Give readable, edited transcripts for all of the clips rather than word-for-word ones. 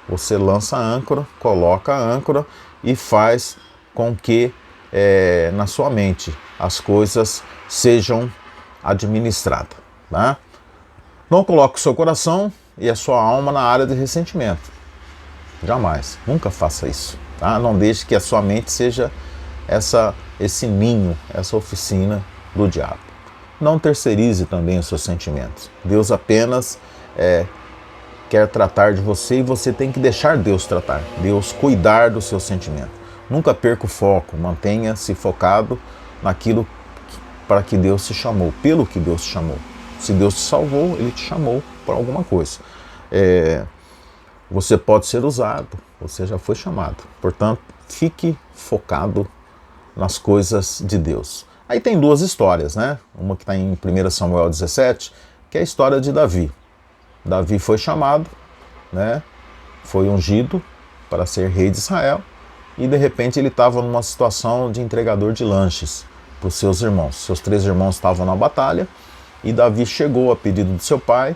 Você lança a âncora, coloca a âncora e faz com que na sua mente as coisas sejam administradas. Tá? Não coloque o seu coração e a sua alma na área de ressentimento. Jamais, nunca faça isso. Tá? Não deixe que a sua mente seja esse ninho, essa oficina do diabo. Não terceirize também os seus sentimentos. Deus apenas quer tratar de você e você tem que deixar Deus tratar. Deus cuidar do seu sentimento. Nunca perca o foco, mantenha-se focado naquilo para que Deus te chamou, pelo que Deus te chamou. Se Deus te salvou, Ele te chamou para alguma coisa. Você pode ser usado, você já foi chamado. Portanto, fique focado nas coisas de Deus. Aí tem duas histórias, né? Uma que está em 1 Samuel 17, que é a história de Davi. Davi foi chamado, né? Foi ungido para ser rei de Israel e de repente ele estava numa situação de entregador de lanches para os seus irmãos. Seus 3 irmãos estavam na batalha e Davi chegou a pedido de seu pai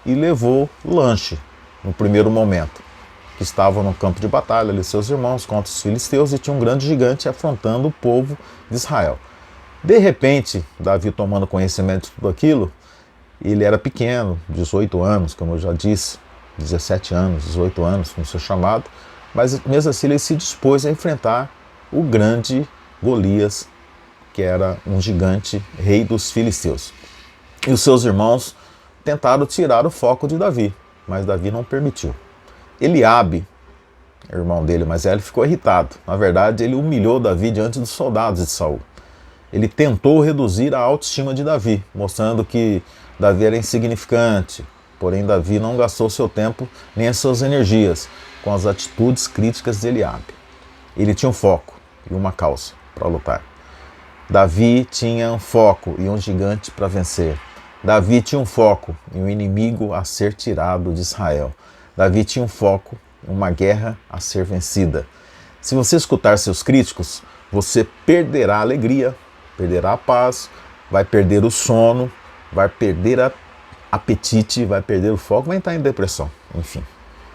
e levou lanche no primeiro momento, que estavam no campo de batalha, ali seus irmãos contra os filisteus, e tinha um grande gigante afrontando o povo de Israel. De repente, Davi tomando conhecimento de tudo aquilo, ele era pequeno, 18 anos, como eu já disse, 17 anos, 18 anos, como seu chamado, mas mesmo assim ele se dispôs a enfrentar o grande Golias, que era um gigante rei dos filisteus. E os seus irmãos tentaram tirar o foco de Davi, mas Davi não permitiu. Eliabe, irmão dele mais velho, ficou irritado. Na verdade, ele humilhou Davi diante dos soldados de Saul. Ele tentou reduzir a autoestima de Davi, mostrando que Davi era insignificante. Porém, Davi não gastou seu tempo nem as suas energias com as atitudes críticas de Eliabe. Ele tinha um foco e uma causa para lutar. Davi tinha um foco e um gigante para vencer. Davi tinha um foco e um inimigo a ser tirado de Israel. Davi tinha um foco e uma guerra a ser vencida. Se você escutar seus críticos, você perderá a alegria, perderá a paz, vai perder o sono, vai perder apetite, vai perder o foco, vai entrar em depressão, enfim.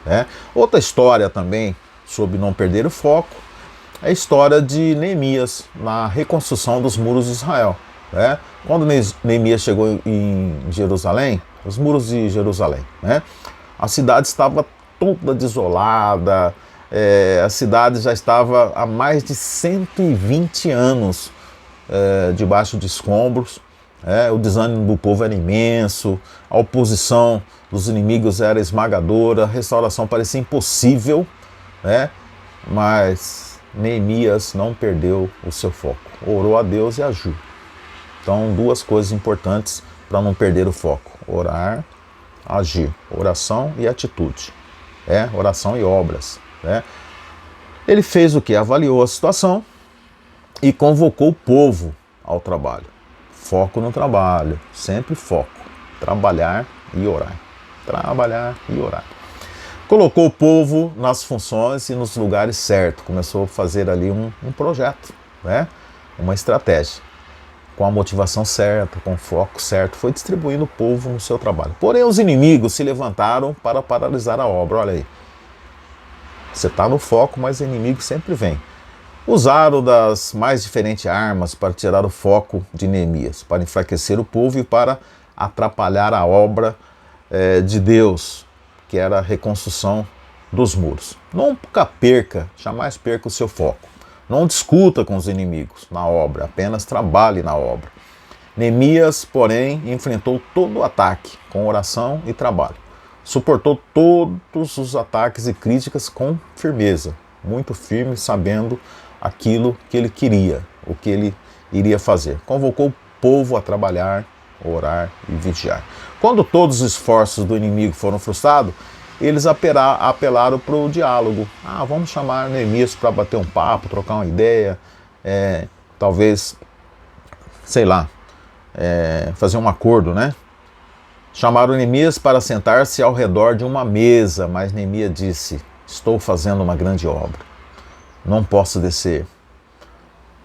Né? Outra história também sobre não perder o foco é a história de Neemias na reconstrução dos muros de Israel. Né? Quando Neemias chegou em Jerusalém, os muros de Jerusalém, né? A cidade estava toda desolada, a cidade já estava há mais de 120 anos debaixo de escombros, o desânimo do povo era imenso, a oposição dos inimigos era esmagadora, a restauração parecia impossível, né? Mas Neemias não perdeu o seu foco, orou a Deus e agiu. Então, duas coisas importantes para não perder o foco: orar, agir, oração e atitude, oração e obras. Ele fez o que? Avaliou a situação e convocou o povo ao trabalho. Foco no trabalho, sempre foco, trabalhar e orar, trabalhar e orar. Colocou o povo nas funções e nos lugares certos, começou a fazer ali um projeto, uma estratégia. Com a motivação certa, com o foco certo, foi distribuindo o povo no seu trabalho. Porém, os inimigos se levantaram para paralisar a obra. Olha aí, você está no foco, mas o inimigo sempre vem. Usaram das mais diferentes armas para tirar o foco de Neemias, para enfraquecer o povo e para atrapalhar a obra de Deus, que era a reconstrução dos muros. Nunca perca, jamais perca o seu foco. Não discuta com os inimigos na obra, apenas trabalhe na obra. Neemias, porém, enfrentou todo o ataque com oração e trabalho. Suportou todos os ataques e críticas com firmeza, muito firme, sabendo aquilo que ele queria, o que ele iria fazer. Convocou o povo a trabalhar, orar e vigiar. Quando todos os esforços do inimigo foram frustrados, eles apelaram para o diálogo. Vamos chamar Neemias para bater um papo, trocar uma ideia, talvez, sei lá, fazer um acordo, né? Chamaram Neemias para sentar-se ao redor de uma mesa, mas Neemias disse: estou fazendo uma grande obra, não posso descer,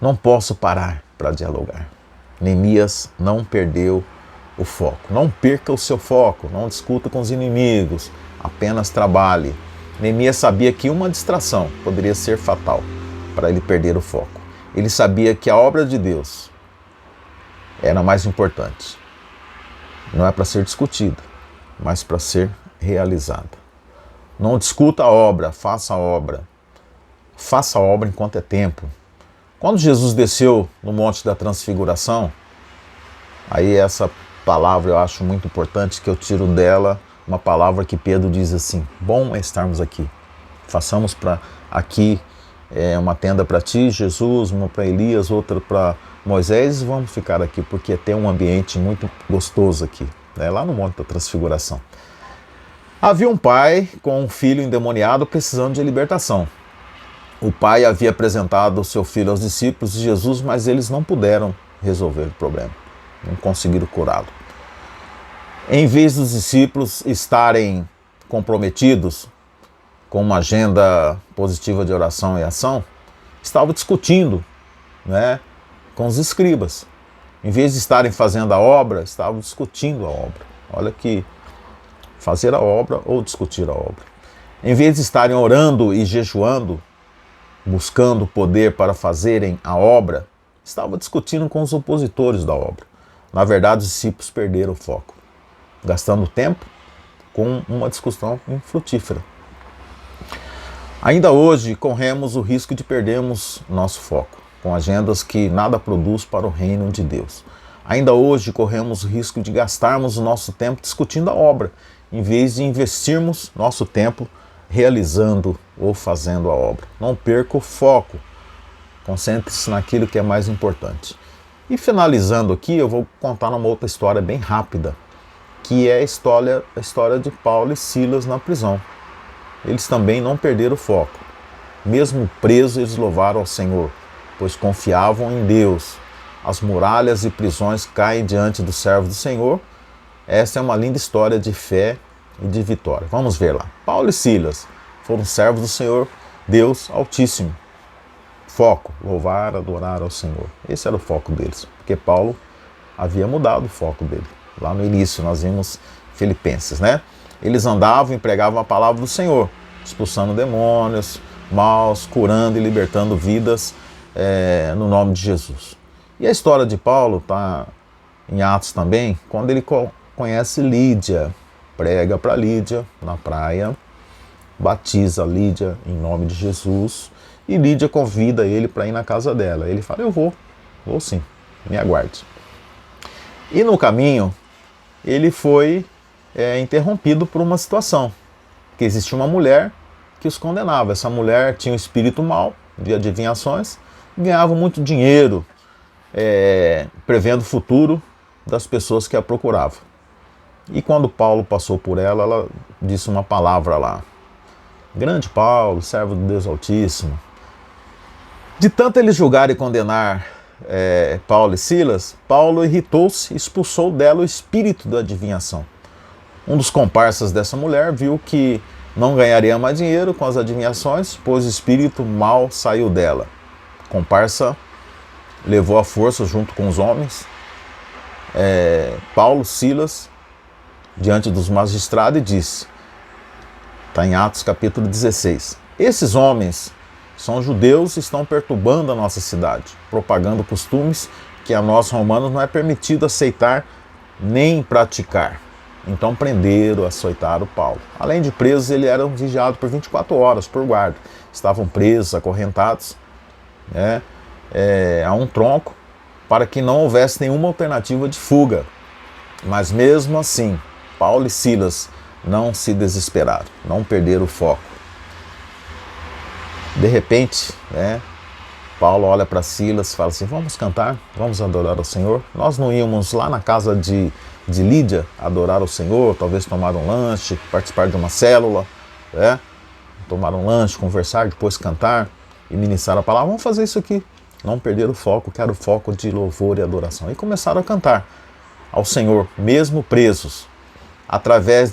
não posso parar para dialogar. Neemias não perdeu o foco. Não perca o seu foco, não discuta com os inimigos, apenas trabalhe. Neemias sabia que uma distração poderia ser fatal para ele perder o foco. Ele sabia que a obra de Deus era mais importante. Não é para ser discutida, mas para ser realizada. Não discuta a obra, faça a obra. Faça a obra enquanto é tempo. Quando Jesus desceu no Monte da Transfiguração, aí essa palavra eu acho muito importante, que eu tiro dela uma palavra que Pedro diz assim: bom é estarmos aqui. Façamos aqui uma tenda para ti, Jesus, uma para Elias, outra para Moisés, e vamos ficar aqui, porque tem um ambiente muito gostoso aqui, lá no Monte da Transfiguração. Havia um pai com um filho endemoniado precisando de libertação. O pai havia apresentado o seu filho aos discípulos de Jesus, mas eles não puderam resolver o problema, não conseguiram curá-lo. Em vez dos discípulos estarem comprometidos com uma agenda positiva de oração e ação, estavam discutindo, com os escribas. Em vez de estarem fazendo a obra, estavam discutindo a obra. Olha que fazer a obra ou discutir a obra. Em vez de estarem orando e jejuando, buscando poder para fazerem a obra, estavam discutindo com os opositores da obra. Na verdade, os discípulos perderam o foco, gastando tempo com uma discussão infrutífera. Ainda hoje, corremos o risco de perdermos nosso foco, com agendas que nada produz para o reino de Deus. Ainda hoje, corremos o risco de gastarmos o nosso tempo discutindo a obra, em vez de investirmos nosso tempo realizando ou fazendo a obra. Não perca o foco, concentre-se naquilo que é mais importante. E finalizando aqui, eu vou contar uma outra história bem rápida, que é a história de Paulo e Silas na prisão. Eles também não perderam o foco. Mesmo presos, eles louvaram ao Senhor, pois confiavam em Deus. As muralhas e prisões caem diante do servo do Senhor. Essa é uma linda história de fé e de vitória. Vamos ver lá. Paulo e Silas foram servos do Senhor, Deus Altíssimo. Foco, louvar, adorar ao Senhor. Esse era o foco deles, porque Paulo havia mudado o foco dele. Lá no início nós vimos Filipenses, Eles andavam e pregavam a palavra do Senhor, expulsando demônios, maus, curando e libertando vidas no nome de Jesus. E a história de Paulo está em Atos também, quando ele conhece Lídia, prega para Lídia na praia, batiza Lídia em nome de Jesus, e Lídia convida ele para ir na casa dela. Ele fala: eu vou sim, me aguarde. E no caminho, ele foi interrompido por uma situação, que existia uma mulher que os condenava. Essa mulher tinha um espírito mau, de adivinhações, ganhava muito dinheiro prevendo o futuro das pessoas que a procuravam. E quando Paulo passou por ela, ela disse uma palavra lá: grande Paulo, servo do Deus Altíssimo. De tanto ele julgar e condenar Paulo e Silas, Paulo irritou-se e expulsou dela o espírito da adivinhação. Um dos comparsas dessa mulher viu que não ganharia mais dinheiro com as adivinhações, pois o espírito mau saiu dela. O comparsa levou a força junto com os homens Paulo, Silas, diante dos magistrados e disse, está em Atos capítulo 16, esses homens são judeus e estão perturbando a nossa cidade, propagando costumes que a nós romanos não é permitido aceitar nem praticar. Então prenderam, açoitaram Paulo. Além de presos, ele era vigiado por 24 horas por guarda. Estavam presos, acorrentados a um tronco, para que não houvesse nenhuma alternativa de fuga. Mas mesmo assim, Paulo e Silas não se desesperaram, não perderam o foco. De repente, Paulo olha para Silas e fala assim, vamos cantar, vamos adorar ao Senhor. Nós não íamos lá na casa de Lídia adorar ao Senhor, talvez tomar um lanche, participar de uma célula, tomar um lanche, conversar, depois cantar e ministrar a palavra. Vamos fazer isso aqui. Não perder o foco, que era o foco de louvor e adoração. E começaram a cantar ao Senhor, mesmo presos. Através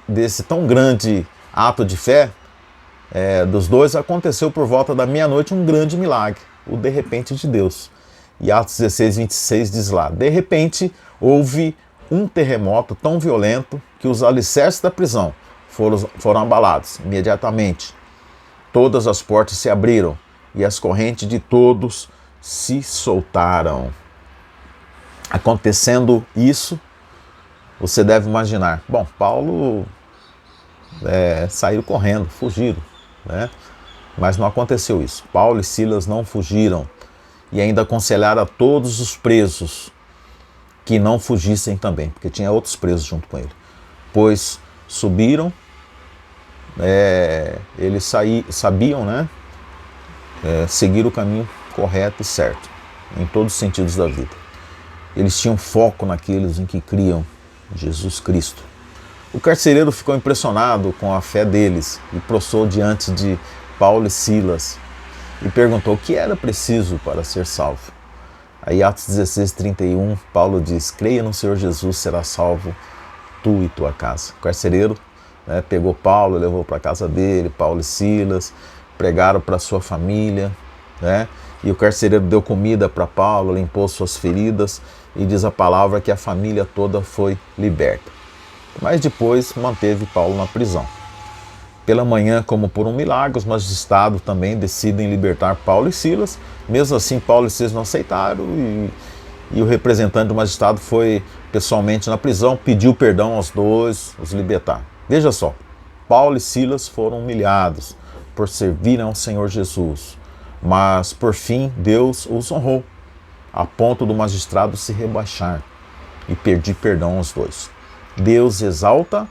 desse tão grande ato de fé dos dois, aconteceu por volta da meia-noite um grande milagre, o de repente de Deus. E Atos 16, 26 diz lá, de repente houve um terremoto tão violento que os alicerces da prisão foram abalados. Imediatamente, todas as portas se abriram e as correntes de todos se soltaram. Acontecendo isso, você deve imaginar, bom, Paulo saiu correndo, fugiram, né? Mas não aconteceu isso. Paulo e Silas não fugiram e ainda aconselharam a todos os presos que não fugissem também, porque tinha outros presos junto com ele. Pois subiram, eles sabiam, né? Seguir o caminho correto e certo, em todos os sentidos da vida. Eles tinham foco naqueles em que criam Jesus Cristo. O carcereiro ficou impressionado com a fé deles e prostrou diante de Paulo e Silas e perguntou o que era preciso para ser salvo. Aí Atos 16:31, Paulo diz: creia no Senhor Jesus, será salvo tu e tua casa. O carcereiro pegou Paulo, levou para a casa dele, Paulo e Silas, pregaram para sua família, e o carcereiro deu comida para Paulo, limpou suas feridas, e diz a palavra que a família toda foi liberta. Mas depois manteve Paulo na prisão. Pela manhã, como por um milagre, os magistrados também decidem libertar Paulo e Silas. Mesmo assim, Paulo e Silas não aceitaram e o representante do magistrado foi pessoalmente na prisão, pediu perdão aos dois, os libertar. Veja só, Paulo e Silas foram humilhados por servirem ao Senhor Jesus, mas por fim Deus os honrou, a ponto do magistrado se rebaixar e pedir perdão aos dois. Deus exalta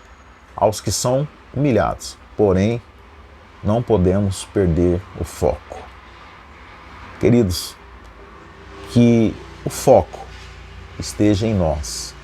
aos que são humilhados, porém não podemos perder o foco. Queridos, que o foco esteja em nós,